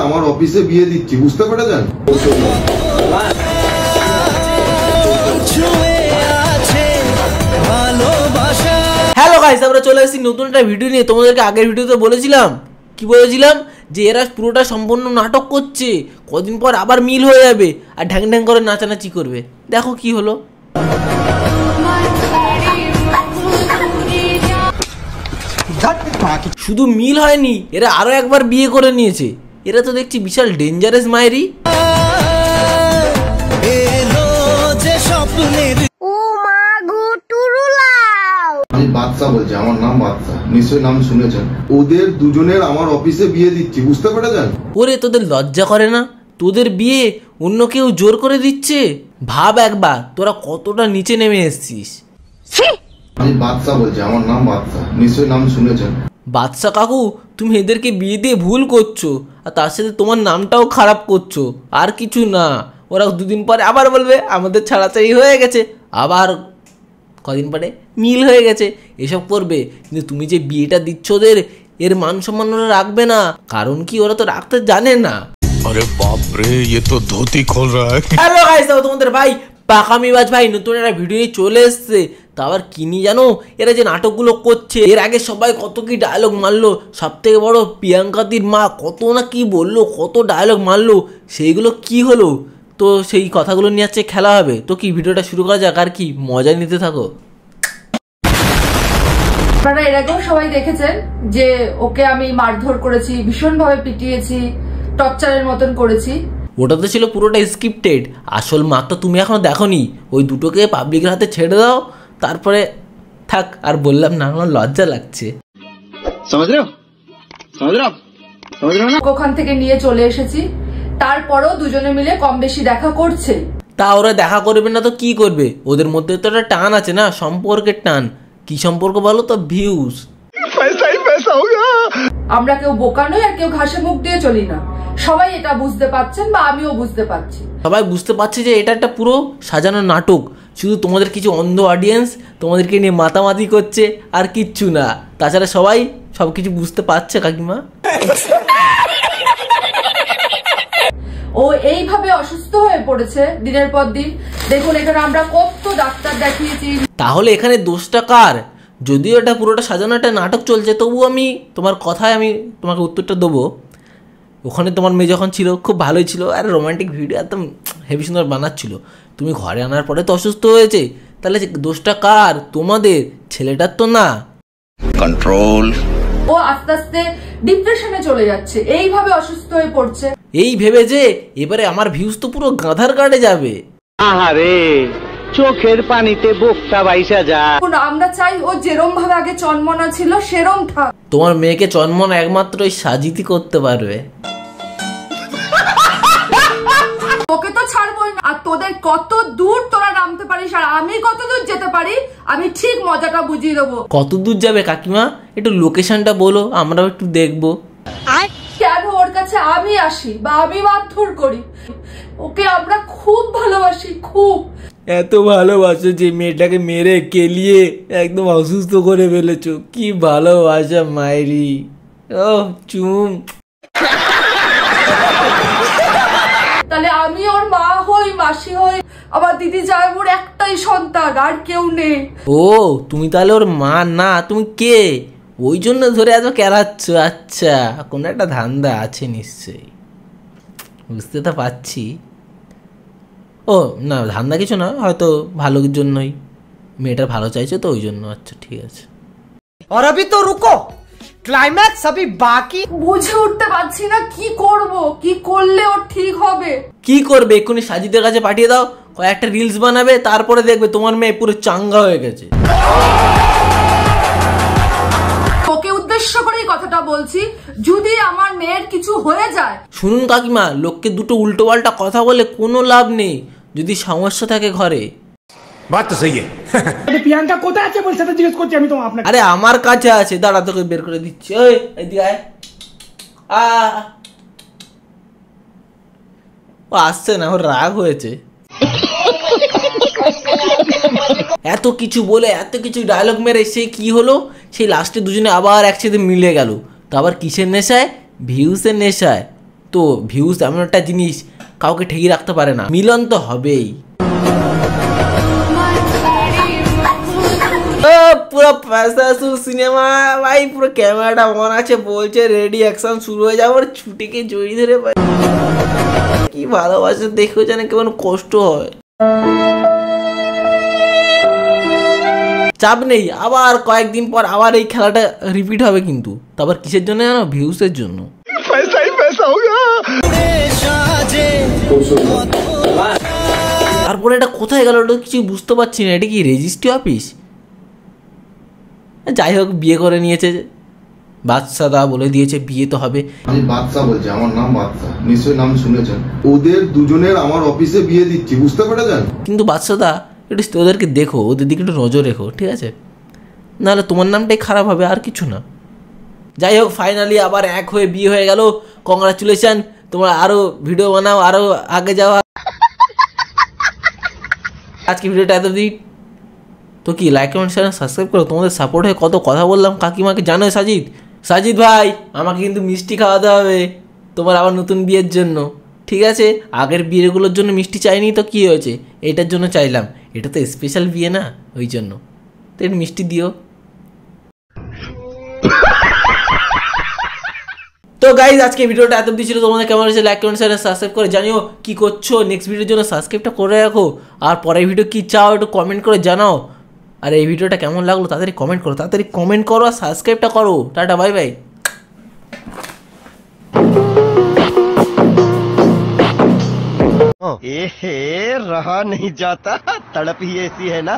আমার অফিসে বিয়ে দিচ্ছি, বুঝতে পেরেছেন? হ্যালো গাইস, আমরা চলে এসেছি নতুন একটা ভিডিও নিয়ে। তোমাদেরকে আগের ভিডিওতে বলেছিলাম, কি বলেছিলাম, যে এরা পুরোটা সম্পূর্ণ নাটক করছে, কদিন পর আবার মিল হয়ে যাবে আর ঢ্যাং ঢ্যাং করে নাচানাচি করবে। দেখো কি হলো। শুধু মিল হয়নি, এরা আরো একবার বিয়ে করে নিয়েছে। এরা তো দেখছি বিশাল ডেঞ্জারাস মায়েরি। বাদশা বলছে, আমার নাম বাদশা, নিশ্চয়ই নাম শুনেছেন। ওদের দুজনের আমার অফিসে বিয়ে দিচ্ছি, বুঝতে পেরেছেন? ওরে তোদের লজ্জা করে না? তোদের বিয়ে অন্য কেউ জোর করে দিচ্ছে। ভাব একবার তোরা কতটা নিচে নেমে এসছিস। আমি বাদশা বলছি, আমার নাম বাদশা, নিশ্চয়ই নাম শুনেছেন। বাদশা কাকু, তুমি এদেরকে বিয়ে দিয়ে ভুল করছো, আর তার সাথে তোমার নামটাও খারাপ করছো। আর কিছু না, ওরা দুদিন পরে আবার বলবে আমাদের ছাড়াছাড়ি হয়ে গেছে, আবার কদিন পরে মিল হয়ে গেছে, এসব করবে। কিন্তু তুমি যে বিয়েটা দিচ্ছ ওদের, এর মান সম্মান ওরা রাখবে না। কারণ কি, ওরা তো রাখতে জানে না। আরে বাপ রে, ये तो धोती खोल रहा है। হ্যালো গাইস, তোমাদের ভাই পাকামিবাজ ভাই নতুন একটা ভিডিও নিয়ে চলে এসছে। তা আবার কিনি জানো, এরা যে নাটকগুলো করছে, এর আগে সবাই কত কি ডায়লগ মারলো। সব থেকে বড় প্রিয়াঙ্কাদির মা কত না কি বললো, কত ডায়লগ মারলো, সেইগুলো কি হলো। তো সেই কথাগুলো নিয়ে আজকে খেলা হবে। তো কি ভিডিওটা শুরু করা যাক, আর কি মজা নিতে থাকো। আপনারা এর আগেও সবাই দেখেছেন যে ওকে আমি মারধর করেছি, ভীষণভাবে পিটিয়েছি, টর্চারের মতন করেছি। ওটা তো ছিল পুরোটা স্ক্রিপ্টেড। আসল মাত্র তুমি এখনো দেখোনি। ওই দুটোকে পাবলিকের হাতে ছেড়ে দাও, তারপরে থাক। আর বললাম না, আমার লজ্জা লাগছে। ওখান থেকে নিয়ে চলে এসেছি, তারপরও দুজনে মিলে কম বেশি দেখা করছে। তা ওরা দেখা করবে না তো কি করবে? ওদের মধ্যে তো একটা টান আছে না, সম্পর্কের টান। কি সম্পর্ক বলো তো? ভিউজ। আমরা কেউ বোকা নই আর কেউ ঘাসে মুখ দিয়ে চলি না। সবাই এটা বুঝতে পারছেন, বা আমিও বুঝতে পারছি। সবাই বুঝতে পারছে যে এটা একটা পুরো সাজানো নাটক। শুধু তোমাদের কিছু অন্ধ অডিয়েন্স তোমাদেরকে নিয়ে মাতামাতি করছে, আর কিচ্ছু না। তাছাড়া সবাই সবকিছু বুঝতে পারছে কাকিমা। ও এইভাবে অসুস্থ হয়ে পড়েছে দিনের পর দিন। দেখুন এখানে আমরা কত ডাক্তার দেখিয়েছি। তাহলে এখানে দোষটা কার? যদিও এটা পুরোটা সাজানো একটা নাটক চলছে, তবু আমি তোমার কথায় আমি তোমাকে উত্তরটা দেবো। ওখানে তোমার মেয়ে যখন ছিল খুব ভালোই ছিল, আর রোমান্টিক ভিডিও একদম হেভি সুন্দর বানাচ্ছিল। তুমি ঘরে আনার পরে তো অসুস্থ হয়েছে। তাহলে দোষটা কার? তোমাদের, ছেলেটার তো না। কন্ট্রোল। ও আস্তে আস্তে ডিপ্রেশনে চলে যাচ্ছে, এইভাবে অসুস্থ হয়ে পড়ছে। এই ভেবে যে এবারে আমার ভিউজ তো পুরো গাধার কার্ডে যাবে। আহারে, চোখের পানিতে বোকটা বাইসা যায়। আমরা চাই ও যেরম ভাবে আগে চনমনা ছিল সেরম থাক। তোমার মেয়েকে চনমনা একমাত্র ওই সাজিতি করতে পারবে। তোকে তো ছাড়বই না। আর তোদের কত দূর তোরা নামতে পারিস আর আমি কত দূর যেতে পারি, আমি ঠিক মজাটা বুঝিয়ে দেবো। কত দূর যাবে কাকিমা? একটু লোকেশনটা বলো, আমরাও একটু দেখবো। কেন ওর কাছে আমি আসি বা আমি মারধর করি? ওকে আমরা খুব ভালোবাসি, খুব। এত ভালোবাসো যে মেয়েটাকে মেরে কেলিয়ে একদম অসুস্থ করে ফেলেছো। কি ভালোবাসা মায়েরি। ও চুম। তাহলে আমি ওর মা হই, মাসি হই, আমার দিদি জামাইবাবুর একটাই সন্তান, আর কেউ নেই। ও তুমি তাহলে ওর মা না, তুমি কে? ওই জন্য ধরে এত কেলাচ্ছ। আচ্ছা, কোনো একটা ধান্দা আছে নিশ্চয়ই, বুঝতে তো পারছি। ও না, ধান্দা কিছু না, হয়তো ভালোর জন্যই, মেয়েটার ভালো চাইছে তো ওই জন্য। আচ্ছা ঠিক আছে। और अभी तो रुको, क्लाइमैक्स अभी बाकी। বুঝে উঠতে পারছি না কি করব, কি করলে ওর ঠিক হবে। কি করবে? এক্ষুনি সাজিদের কাছে পাঠিয়ে দাও, কয়েকটা রিলস বানাবে, তারপরে দেখবে তোমার মেয়ে পুরো চাঙ্গা হয়ে গেছে। ওকে উদ্দেশ্য করেই কথাটা বলছি, যদি আমার মেয়ের কিছু হয়ে যায়। শুনুন কাকিমা, লোককে দুটো উল্টো পাল্টা কথা বলে কোনো লাভ নেই যদি সমস্যা থাকে ঘরে। बात तो सही है। প্রিয়াঙ্কা কোথায় আছে বলছে, তো জিজ্ঞেস করছি আমি তো আপনাকে। আরে আমার কাছে আছে, দাঁড়া তোকে বের করে দিচ্ছি। ওই এদিকে আয়। ও আসছে না, ওর রাগ হয়েছে। এত কিছু বলে, এত কিছু ডায়লগ মেরে সেই কি হলো? সেই লাস্টে দুজনে আবার একসাথে মিলে গেল। তো আবার কিসের নেশায়? ভিউসের নেশায়। তো ভিউজ এমন একটা জিনিস কাউকে ঠেকিয়ে রাখতে পারে না, মিলন তো হবেই। পুরো পয়সা সিনেমা ভাই, পুরো ক্যামেরাটা অন আছে, বলছে রেডি, অ্যাকশন শুরু হয়ে যাবে, ওর ছুটিকে জড়িয়ে ধরে কি ভালোবাসে দেখেও জানে কেমন কষ্ট হয়। চাপ নেই, আবার কয়েকদিন পর আবার এই খেলাটা রিপিট হবে, কিন্তু তারপর কিসের জন্য জানো? ভিউজের জন্য। তারপরে এটা কোথায় গেল ওটা কিছু বুঝতে পারছি না। এটা কি রেজিস্ট্রি অফিস? যাই হোক, বিয়ে করে নিয়েছে, বাদশাদা বলে দিয়েছে বিয়ে তো হবে। আমি বাদশা বলছি, আমার নাম বাদশা, নিশ্চয়ই নাম শুনেছেন। ওদের দুজনের আমার অফিসে বিয়ে দিচ্ছি, বুঝতে পেরেছেন? কিন্তু বাদশাদা একটু ওদেরকে দেখো, ওদের দিকে একটু নজর রেখো, ঠিক আছে? নাহলে তোমার নামটাই খারাপ হবে, আর কিছু না। যাই হোক, ফাইনালি আবার এক হয়ে বিয়ে হয়ে গেল। কংগ্রাচুলেশন, তোমরা আরো ভিডিও বানাও, আরো আগে যাও। আজকে ভিডিওটা এত দিই তো কি, লাইক কমেন্ট শেয়ার সাবস্ক্রাইব করো। তোমাদের সাপোর্ট হয়ে কত কথা বললাম কাকিমাকে, জানো সাজিদ ভাই, আমাকে কিন্তু মিষ্টি খাওয়াতে হবে তোমার আবার নতুন বিয়ের জন্য, ঠিক আছে? আগের বিয়েগুলোর জন্য মিষ্টি চাইনি তো কি হয়েছে, এটার জন্য চাইলাম, এটা তো স্পেশাল বিয়ে না, ওই জন্য তো একটু মিষ্টি দিও। তো গাইজ, আজকে ভিডিওটা এত অবধি ছিল। তোমাদের কেমন হয়েছে লাইক কমেন্ট শেয়ার সাবস্ক্রাইব করে জানিও। কি করছো নেক্সট ভিডিওর জন্য সাবস্ক্রাইবটা করে রাখো, আর পরের ভিডিও কি চাও একটু কমেন্ট করে জানাও। আর এই ভিডিওটা কেমন লাগলো তাড়াতাড়ি কমেন্ট করো, আর সাবস্ক্রাইবটা করো। Tata, bye bye. रहा नहीं जाता, तड़प ही ऐसी है ना।